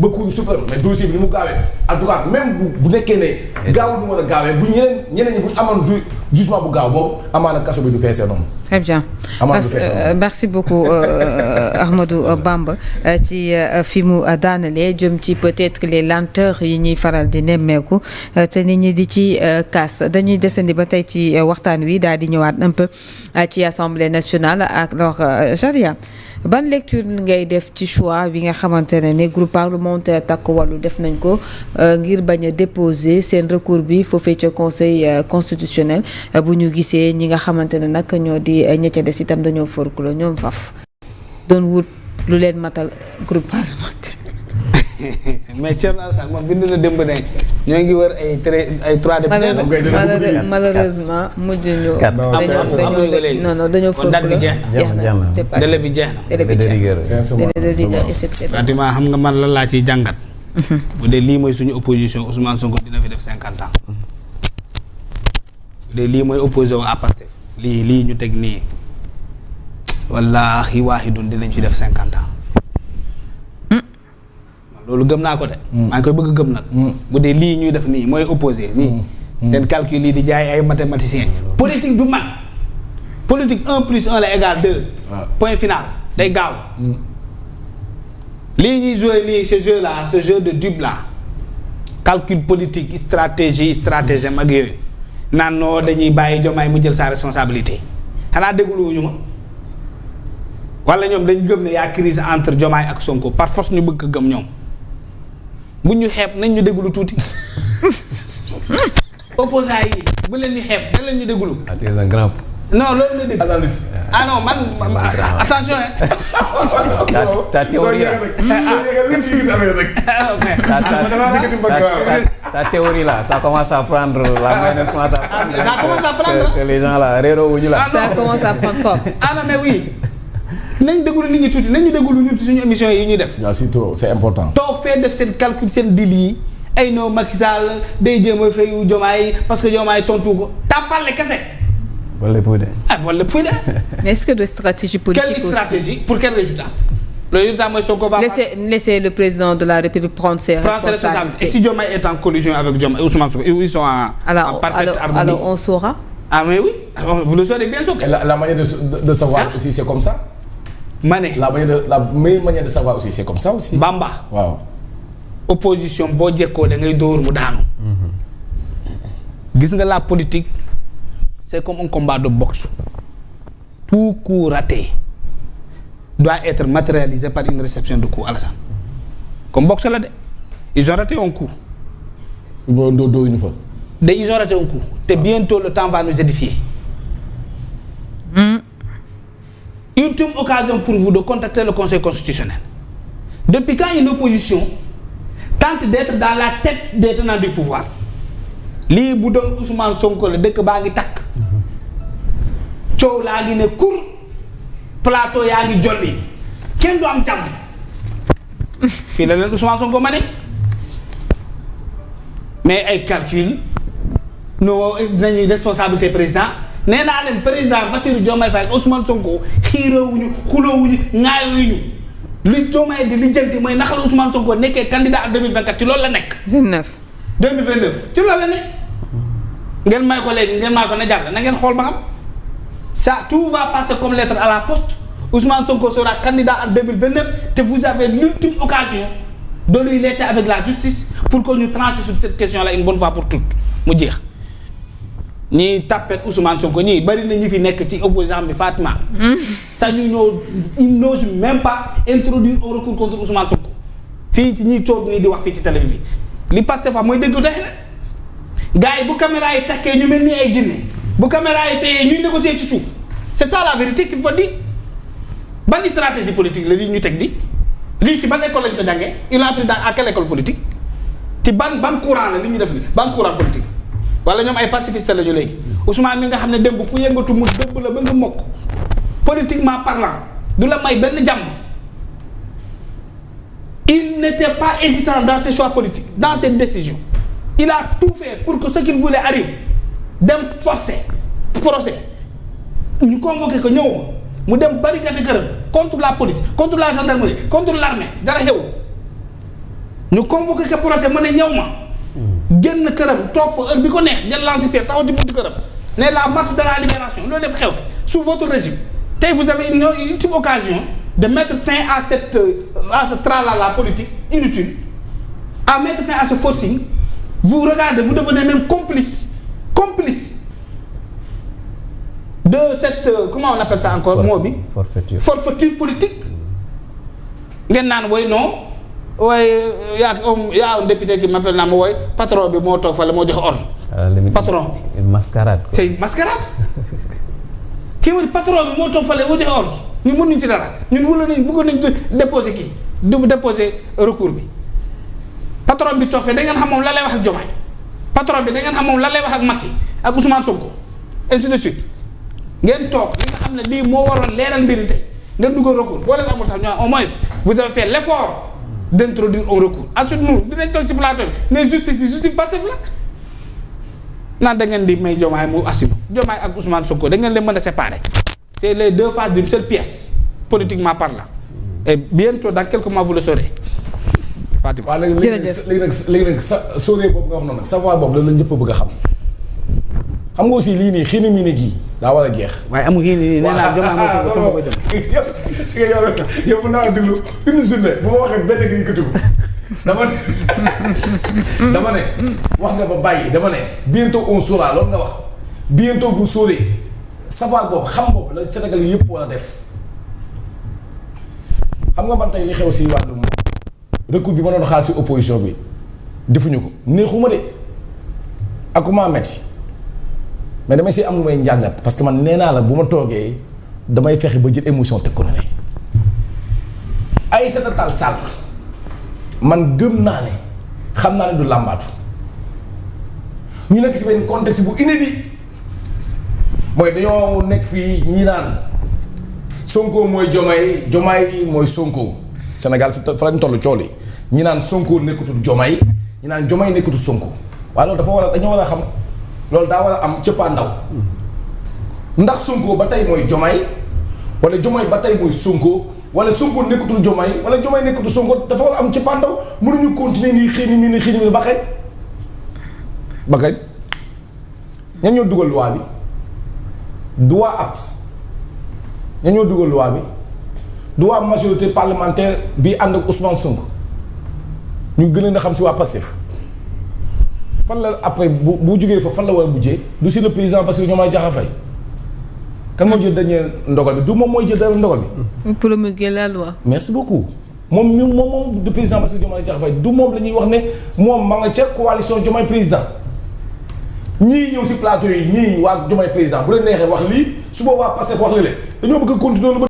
recours suprême mais dossier bi ni mu gaawee en tout cas même bu nekkee ne gaawul mu war a gaawee bu ñeneen ñi bu ñu amoon jugement bu gaaw boobu amaana kaso bi du feesee noonu. Très bien. Merci beaucoup Ahmadou Bamba ci fi mu daanalee jëm ci peut-être les lenteurs yi ñuy faral di nemmeeku te nit ñi di ci kaas dañuy desandi ba tey ci waxtaan wi daal di ñëwaat un peu ci Assemblée nationale. Alors Shadia ban lecture ngay def ci choix bi nga xamante ne groupe parlementaire Takku Wallu def nañ ko ngir bañ a déposer seen recours bi foofee ca conseil constitutionnel bu ñu gisee ñi nga xamante ne nag ñoo di ña ca des itam dañoo forclos ñoom faf doon wut lu leen matal groupe parlementaire. mais Thierno Alassane moom bind na démb ne ñoo ngi wër ay 3 députés. malheureusement mujj ñu. non dañoo forclos jeex na délai bi jeex na. pratiquement xam nga man lan laa ciy jàngat. bu dee lii mooy suñu opposition Ousmane Sonko dina fi def 50 ans. bu dee lii mooy opposé wu à Pastef lii ñu teg nii wallaahi waahidun dinañ fi def 50 ans. loolu gëm naa ko de. maa ngi koy bëgg gëm nag. bu dee lii ñuy def nii mooy opposé nii. seen calcul yi di jaay ay mathématiciens. politique du man politique 1 plus 1 la égal 2. point final day gaaw. lii ñuy joué nii ce jeu là ce jeu de dupe là calcul politique stratégie stratagème ak yooyu naan noo dañuy bàyyi Diomaye mu jël sa responsabilité xanaa dégluwuñu ma wala ñoom dañ gëm ne yaa crise entre Diomaye ak Sonko par force ñu bëgg ko gëm ñoom. bu ñu xeeb nañ ñu déglu tuuti opposants yi bu leen ñu xeeb da leen ñu déglu. c'est un grand. non loolu la dégg. analyse. ah non man attention ta théorie ta théorie là ça commence à prendre la mayonnaise commence à prendre. ça commence à prendre que les gens là réeroo wuñu la. ça commence à prendre fort. ah non mais oui. nañ déglu nit ñi tuuti nañ ñu déglu ñun ci suñu émission yi ñuy def. waaw surtout c'est important. toog fee def seen calcul seen dil yi ay no Macky Sall day jéem a fayu Diomaye parce que Diomaye tontu ko tàppale kese. wala puy de. ah wala puy de. mais est-ce que de stratégie politique quelle stratégie pour quel résultat. le résultat mooy Sonko va. laisser le président de la République prendre ses responsabilités. Et si Diomaye est en collusion avec Diomaye Ousmane Sonko ils sont en parfaite harmonie. Alors on saura. ah mais oui vous le saurez bien sûr. la manière de savoir aussi c'est comme ça. ma ne la meilleure manière de savoir aussi c'est comme ça aussi. Bamba. waaw. opposition boo jekkoo da ngay dóor mu daanu. gis nga la politique c'est comme un combat de boxe. tout coup raté doit être matérialisé par une réception de coup Alassane. comme boxe la de ils ont raté un coup. boo doo ñu fa. ils ont raté un coup te bientôt le temps va nous édifier. Ultime occasion pour vous de contacter le Conseil constitutionnel. Depuis quand une opposition tente d'être dans la tête des tenants du pouvoir lii bu doon Ousmane Sonko la dëkk baa ngi takk coow laa ngi ne kur plateau yaa ngi jolli kenn du am jàmm fii la leen Ousmane Sonko ma ne mais ay calcul non nañuy responsabilité président nee naa leen président Bassirou Diomaye Faye Ousmane Sonko xiiroowuñu xuloowuñu ŋaayooyuñu li Diomaye di li jënti mooy naka la Ousmane Sonko nekkee candidat en 2024 ci loolu la nekk. 2029 ci loolu la nekk. ngeen may ko léegi ngeen may ko na jàll na ngeen xool ba xam ça tout va passer comme lettre à la poste Ousmane Sonko sera candidat en 2029 te vous avez l'ultime occasion de lui laisser avec la justice pour que ñu trancher sur cette question là une bonne fois pour toutes mu jeex. ñii tàppet Ousmane Sonko ñii bari na ñi fi nekk ci opposant bi Fatima. sañu ñoo ils n'osent même pas introduire un recours contre Ousmane Sonko fii ci ñiy toog nii di wax fii ci télé bi li Pastef fa mooy dégg tey rek gars yi bu caméra yi takkee ñu mel ni ay jinne bu caméra yi fayee ñuy négocier ci suuf c'est ça la vérité qu'il faut dire ban stratégie politique la lii ñu teg di lii ci ban école lañ sa jàngee il a appris dans à quelle école politique ci ban courant la li ñu def ni ban courant politique. wala ñoom ay pacifiste la ñu léegi Ousmane mi nga xam ne démb ku yëngatu mu dëbb la ba nga mokk politiquement parlant du la may benn jàmm il n'était pas hésitant dans ses choix politiques dans ses décisions il a tout fait pour que ce qu'il voulait arrive dem forcer procès ñu convoqué ko ñëw mu dem barricade këram contre la police contre la gendarmerie contre l'armée dara xew ñu convoqué que procès mu ne ñëw ma. génn këram toog fa heure bi ko neex jël lancé taxaw ci buntu këram ne la marche de la libération loolu lépp xew sous votre régime tey vous avez une ultime occasion de mettre fin à ce tralala politique inutile à mettre fin à ce forcing vous regardez vous devenez même complice de cette comment on appelle ça encore mot bi forfaiture politique ngeen naan woy non waaye yaa un député qui m'appelle naa ma wooy patron bi moo toog fa la moo joxe ordre patron bi une mascarade quoi. c'est une mascarade kii mooy patron bi moo toog fa la moo joxe ordre ñu mënuñ ci dara ñun wula nañ bëggoon nañ déposer kii du déposer recours bi patron bi toog fee da ngeen xam moom la lay wax ak Diomaye patron bi da ngeen xam moom la lay wax ak Macky ak Ousmane Sonko ainsi de suite ngeen toog li nga xam ne lii moo waroon leeral mbiri tey ngeen duggoon recours boo leen amul sax ñoo au moins vous avez fait l'effort d'introduire un recours ensuite nous dinañ toog ci plateau bi mais justice passive la naan da ngeen di may Diomaye mu assume Diomaye ak Ousmane Sonko da ngeen leen mën a séparer c'est les deux faces d'une seule pièce politiquement parlant et bientôt dans quelques mois vous le saurez Fatima. waaw léegi nag sa sóoree boobu nga wax noonu nag savoir boobu la ñëpp bëgg a xam nga aussi lii nii xiini mii ne gii daa war a jeex. waaye amul xiini nii nee naa Diomaye sama ko jëm. si nga yow mën naa déglu une journée bu ma waxee benn gi yëkkati ko dama ne wax nga ba bàyyi dama ne bientôt on saura loolu nga wax bientôt vous saurez savoir boobu xam boobu la Sénégal yi yëpp war a def xam nga ban tey li xew si wàllum recours bi ma doon xaar si opposition bi defuñu ko neexuma de ak maa metti mais damay si am lu may njàngat parce que man nee naa la bu ma toogee damay fexe ba jël émotion teg ko na ne Aïssata Tall Sall man gëm naa ne xam naa ne du làmbaatu ñu nekk si benn contexte bu inédit mooy dañoo nekk fii ñii naan Sonko mooy Diomaye mooy Sonko Sénégal fa lañ toll cool yi ñi naan Sonko nekkatul Diomaye ñi naan Diomaye nekkatul Sonko waaye loolu dafa war a dañoo war a xam loolu daa war a am cëppaandaw ndax Sonko ba tey mooy Diomaye wala Diomaye ba tey mooy Sonko wala Sonko nekkatul Diomaye wala Diomaye nekkatul Sonko dafa war a am cëppaandaw mënuñu continuer nii xëy ni ba kañ ñan ñoo dugal loi bi droit apte ñan ñoo dugal loi bi droit majorité parlementaire bi ànd ak Ousmane Sonko ñu gën a xam si waa Pastef fan la après bu jugee fa fan la war a bujjee du si le président parce que Diomaye Diakhar Faye kan moo jël dernier ndogal bi du moom mooy jël dernier ndogal bi. promulguer la loi. merci beaucoup moom du président parce que Diomaye Diakhar Faye du moom la ñuy wax ne moom ma nga ca coalition Diomaye président ñii ñëw si plateau yi ñii waa Diomaye président bu leen neexee wax lii su boobaa Pastef wax la leen dañoo bëgg a continuer